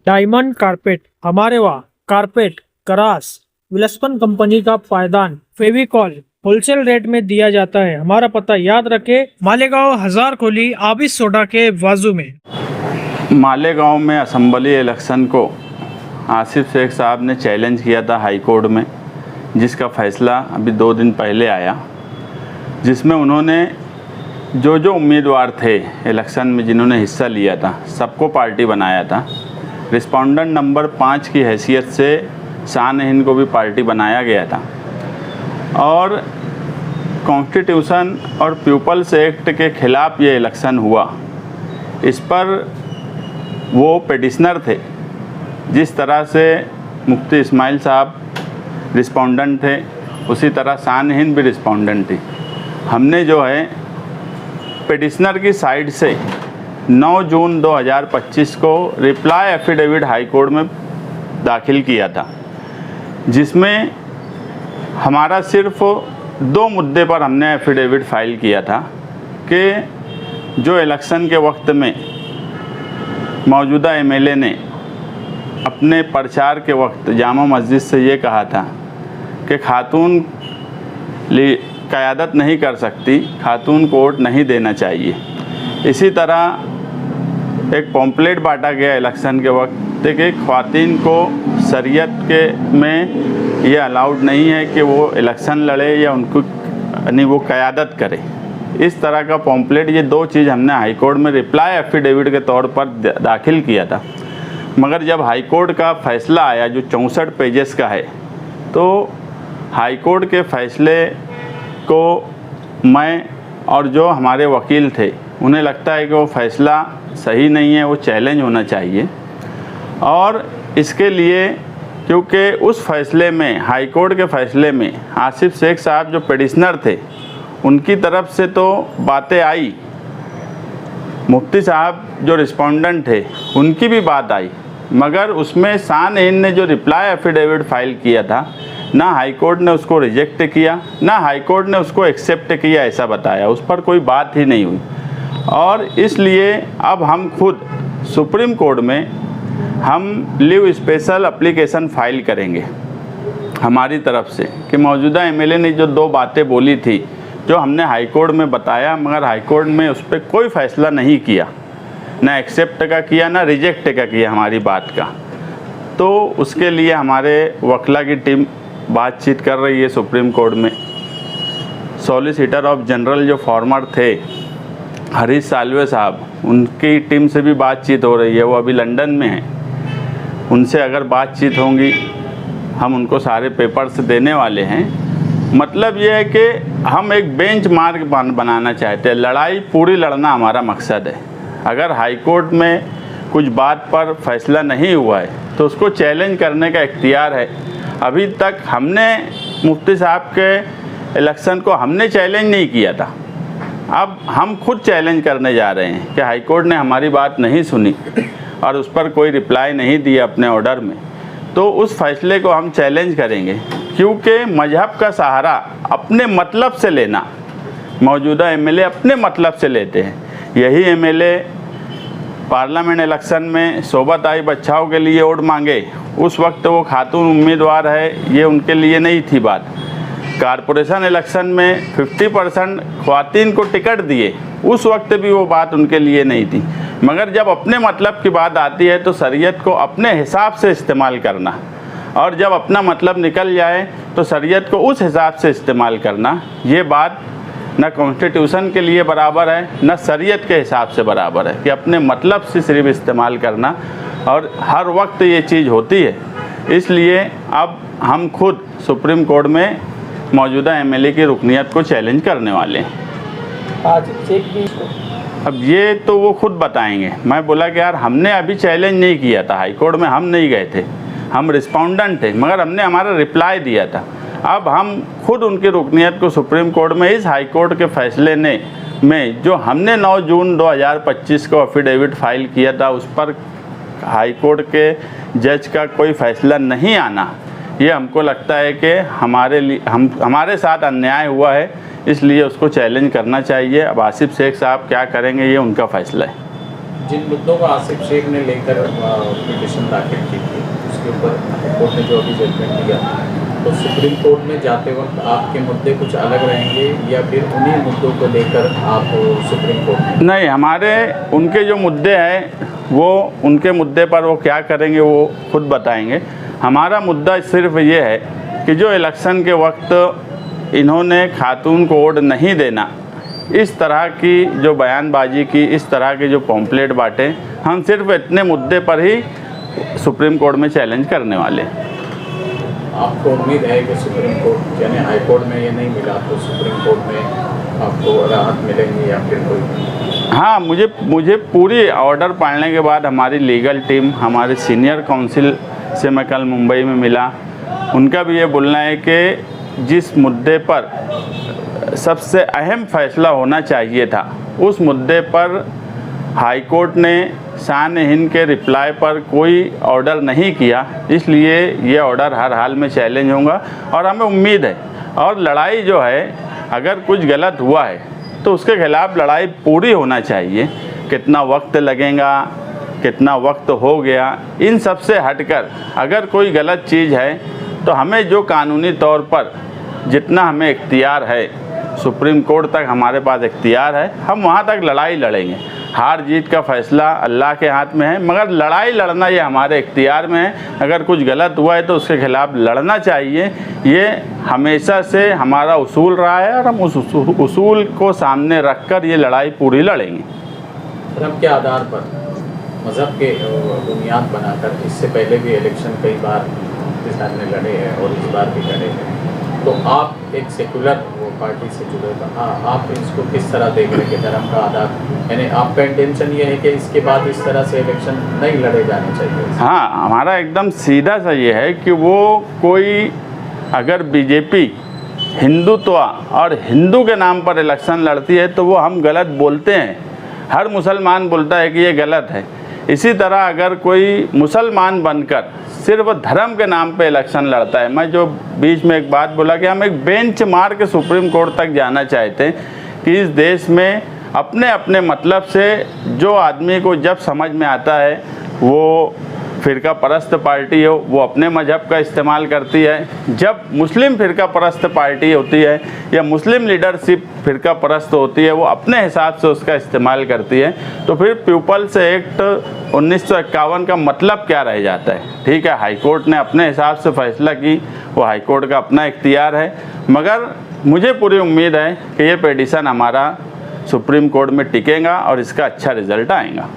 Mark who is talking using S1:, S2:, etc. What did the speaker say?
S1: Diamond carpet, हमारे वहाँ carpet, करास, विलस्पन company का पायदान, फेविकॉल होलसेल रेट में दिया जाता है। हमारा पता याद रखे, मालेगांव हजार खोली आबिद सोडा के बाजू में।
S2: मालेगांव में असेंबली इलेक्शन को आसिफ शेख साहब ने चैलेंज किया था हाई कोर्ट में, जिसका फैसला अभी 2 दिन पहले आया, जिसमें उन्होंने जो उम्मीदवार थे इलेक्शन में जिन्होंने हिस्सा लिया था सबको पार्टी बनाया था। रिस्पोंडेंट नंबर 5 की हैसियत से शान-ए-हिंद को भी पार्टी बनाया गया था और कॉन्स्टिट्यूशन और पीपल्स एक्ट के ख़िलाफ़ ये इलेक्शन हुआ। इस पर वो पिटिशनर थे, जिस तरह से मुफ्ती इस्माइल साहब रिस्पोंडेंट थे उसी तरह शान-ए-हिंद भी रिस्पोंडेंट थी। हमने जो है पिटिशनर की साइड से 9 जून 2025 को रिप्लाई एफिडेविट हाई कोर्ट में दाखिल किया था, जिसमें हमारा सिर्फ 2 मुद्दे पर हमने एफिडेविट फाइल किया था कि जो इलेक्शन के वक्त में मौजूदा एमएलए ने अपने प्रचार के वक्त जामा मस्जिद से ये कहा था कि खातून क़यादत नहीं कर सकती, खातून को वोट नहीं देना चाहिए। इसी तरह एक पॉम्पलेट बांटा गया इलेक्शन के वक्त कि ख़वातीन को शरीयत के में ये अलाउड नहीं है कि वो इलेक्शन लड़े या उनको यानी वो क़यादत करे। इस तरह का पॉम्पलेट, ये 2 चीज़ हमने हाई कोर्ट में रिप्लाई एफिडेविट के तौर पर दाखिल किया था। मगर जब हाई कोर्ट का फ़ैसला आया जो 64 पेजेस का है, तो हाई कोर्ट के फ़ैसले को मैं और जो हमारे वकील थे उन्हें लगता है कि वो फ़ैसला सही नहीं है, वो चैलेंज होना चाहिए। और इसके लिए क्योंकि उस फैसले में, हाई कोर्ट के फ़ैसले में आसिफ शेख साहब जो पिटिशनर थे उनकी तरफ से तो बातें आई, मुफ्ती साहब जो रिस्पोंडेंट थे उनकी भी बात आई, मगर उसमें शान-ए-हिंद ने जो रिप्लाई एफिडेविट फाइल किया था ना हाई कोर्ट ने उसको रिजेक्ट किया, ना हाई कोर्ट ने उसको एक्सेप्ट किया, ऐसा बताया। उस पर कोई बात ही नहीं हुई। और इसलिए अब हम खुद सुप्रीम कोर्ट में हम लीव स्पेशल एप्लीकेशन फाइल करेंगे हमारी तरफ से कि मौजूदा एमएलए ने जो 2 बातें बोली थी जो हमने हाई कोर्ट में बताया, मगर हाई कोर्ट में उस पर कोई फ़ैसला नहीं किया, ना एक्सेप्ट का किया ना रिजेक्ट का किया हमारी बात का। तो उसके लिए हमारे वकला की टीम बातचीत कर रही है सुप्रीम कोर्ट में। सॉलिसिटर ऑफ जनरल जो फॉर्मर थे हरीश साल्वे साहब, उनकी टीम से भी बातचीत हो रही है, वो अभी लंदन में हैं। उनसे अगर बातचीत होंगी हम उनको सारे पेपर्स देने वाले हैं। मतलब ये है कि हम एक बेंच मार्क बनाना चाहते हैं, लड़ाई पूरी लड़ना हमारा मकसद है। अगर हाई कोर्ट में कुछ बात पर फैसला नहीं हुआ है तो उसको चैलेंज करने का इख्तियार है। अभी तक हमने मुफ्ती साहब के इलेक्शन को हमने चैलेंज नहीं किया था, अब हम खुद चैलेंज करने जा रहे हैं कि हाई कोर्ट ने हमारी बात नहीं सुनी और उस पर कोई रिप्लाई नहीं दिया अपने ऑर्डर में, तो उस फैसले को हम चैलेंज करेंगे। क्योंकि मजहब का सहारा अपने मतलब से लेना, मौजूदा एमएलए अपने मतलब से लेते हैं। यही एमएलए पार्लियामेंट इलेक्शन में सोबत आई बच्चाओं के लिए वोट मांगे, उस वक्त वो खातून उम्मीदवार है, ये उनके लिए नहीं थी बात। कारपोरेशन इलेक्शन में 50% ख़वातीन को टिकट दिए, उस वक्त भी वो बात उनके लिए नहीं थी। मगर जब अपने मतलब की बात आती है तो शरीयत को अपने हिसाब से इस्तेमाल करना, और जब अपना मतलब निकल जाए तो शरीयत को उस हिसाब से इस्तेमाल करना, ये बात न कॉन्स्टिट्यूशन के लिए बराबर है न शरीयत के हिसाब से बराबर है कि अपने मतलब से सिर्फ इस्तेमाल करना, और हर वक्त ये चीज़ होती है। इसलिए अब हम खुद सुप्रीम कोर्ट में मौजूदा एमएलए की रुकनियत को चैलेंज करने वाले हैं।
S1: आज चेक भी
S2: अब ये तो वो खुद बताएंगे। मैं बोला कि यार हमने अभी चैलेंज नहीं किया था, हाई कोर्ट में हम नहीं गए थे, हम रिस्पोंडेंट थे, मगर हमने हमारा रिप्लाई दिया था। अब हम खुद उनकी रुकनियत को सुप्रीम कोर्ट में इस हाई कोर्ट के फैसले में जो हमने 9 जून 2025 को एफिडेविट फाइल किया था, उस पर हाई कोर्ट के जज का कोई फ़ैसला नहीं आना, ये हमको लगता है कि हमारे साथ अन्याय हुआ है, इसलिए उसको चैलेंज करना चाहिए। अब आसिफ शेख साहब क्या करेंगे ये उनका फ़ैसला है।
S3: जिन मुद्दों को आसिफ शेख ने लेकर पिटिशन दाखिल की थी उसके ऊपर कोर्ट ने जो अभी जजमेंट दिया, तो सुप्रीम कोर्ट में जाते वक्त आपके मुद्दे कुछ अलग रहेंगे या फिर उन्हीं मुद्दों को लेकर आप सुप्रीम कोर्ट में?
S2: नहीं, हमारे उनके जो मुद्दे हैं वो उनके मुद्दे पर वो क्या करेंगे वो खुद बताएंगे। हमारा मुद्दा सिर्फ ये है कि जो इलेक्शन के वक्त इन्होंने खातून को वोट नहीं देना, इस तरह की जो बयानबाजी की, इस तरह के जो पॉम्पलेट बांटे, हम सिर्फ इतने मुद्दे पर ही सुप्रीम कोर्ट में चैलेंज करने वाले हैं।
S3: आपको उम्मीद है कि सुप्रीम कोर्ट यानी हाई कोर्ट में ये नहीं मिला तो सुप्रीम कोर्ट में आपको राहत मिलेंगी या फिर कोई?
S2: हाँ, मुझे पूरी ऑर्डर पढ़ने के बाद हमारी लीगल टीम, हमारे सीनियर काउंसिल से मैं कल मुंबई में मिला, उनका भी ये बोलना है कि जिस मुद्दे पर सबसे अहम फैसला होना चाहिए था, उस मुद्दे पर हाई कोर्ट ने शान हिंद के रिप्लाई पर कोई ऑर्डर नहीं किया, इसलिए ये ऑर्डर हर हाल में चैलेंज होगा। और हमें उम्मीद है, और लड़ाई जो है अगर कुछ गलत हुआ है तो उसके खिलाफ लड़ाई पूरी होना चाहिए। कितना वक्त लगेगा, कितना वक्त हो गया, इन सब से हटकर अगर कोई गलत चीज़ है तो हमें जो कानूनी तौर पर जितना हमें इख्तियार है, सुप्रीम कोर्ट तक हमारे पास इख्तियार है, हम वहाँ तक लड़ाई लड़ेंगे। हार जीत का फैसला अल्लाह के हाथ में है, मगर लड़ाई लड़ना ये हमारे इख्तियार में है। अगर कुछ गलत हुआ है तो उसके खिलाफ लड़ना चाहिए, ये हमेशा से हमारा उसूल रहा है और हम उस उसूल को सामने रखकर ये लड़ाई पूरी लड़ेंगे।
S3: धर्म के आधार पर, मज़हब के बुनियाद बनाकर इससे पहले भी इलेक्शन कई बार किसान ने लड़े हैं और इस बार भी लड़े हैं, तो आप एक सेकुलर पार्टी से जुड़े, आप इसको किस तरह देख रहे हैं कि धर्म का आधार, यानी आपका इंटेंशन ये है कि इसके बाद इस तरह से इलेक्शन नहीं लड़े जाने चाहिए?
S2: हाँ, हमारा एकदम सीधा सा ये है कि वो कोई अगर बीजेपी हिंदुत्व और हिंदू के नाम पर इलेक्शन लड़ती है तो वो हम गलत बोलते हैं, हर मुसलमान बोलता है कि ये गलत है। इसी तरह अगर कोई मुसलमान बनकर सिर्फ धर्म के नाम पे इलेक्शन लड़ता है, मैं जो बीच में एक बात बोला कि हम एक बेंच मार के सुप्रीम कोर्ट तक जाना चाहते हैं कि इस देश में अपने अपने मतलब से जो आदमी को जब समझ में आता है, वो फ़िरका परस्त पार्टी हो, वो अपने मज़हब का इस्तेमाल करती है। जब मुस्लिम फ़िरका परस्त पार्टी होती है या मुस्लिम लीडरशिप फ़िरका परस्त होती है, वो अपने हिसाब से उसका इस्तेमाल करती है, तो फिर पीपल्स एक्ट 1951 का मतलब क्या रह जाता है? ठीक है, हाई कोर्ट ने अपने हिसाब से फ़ैसला की, वो हाई कोर्ट का अपना इख्तियार है, मगर मुझे पूरी उम्मीद है कि ये पिटीशन हमारा सुप्रीम कोर्ट में टिकेगा और इसका अच्छा रिज़ल्ट आएगा।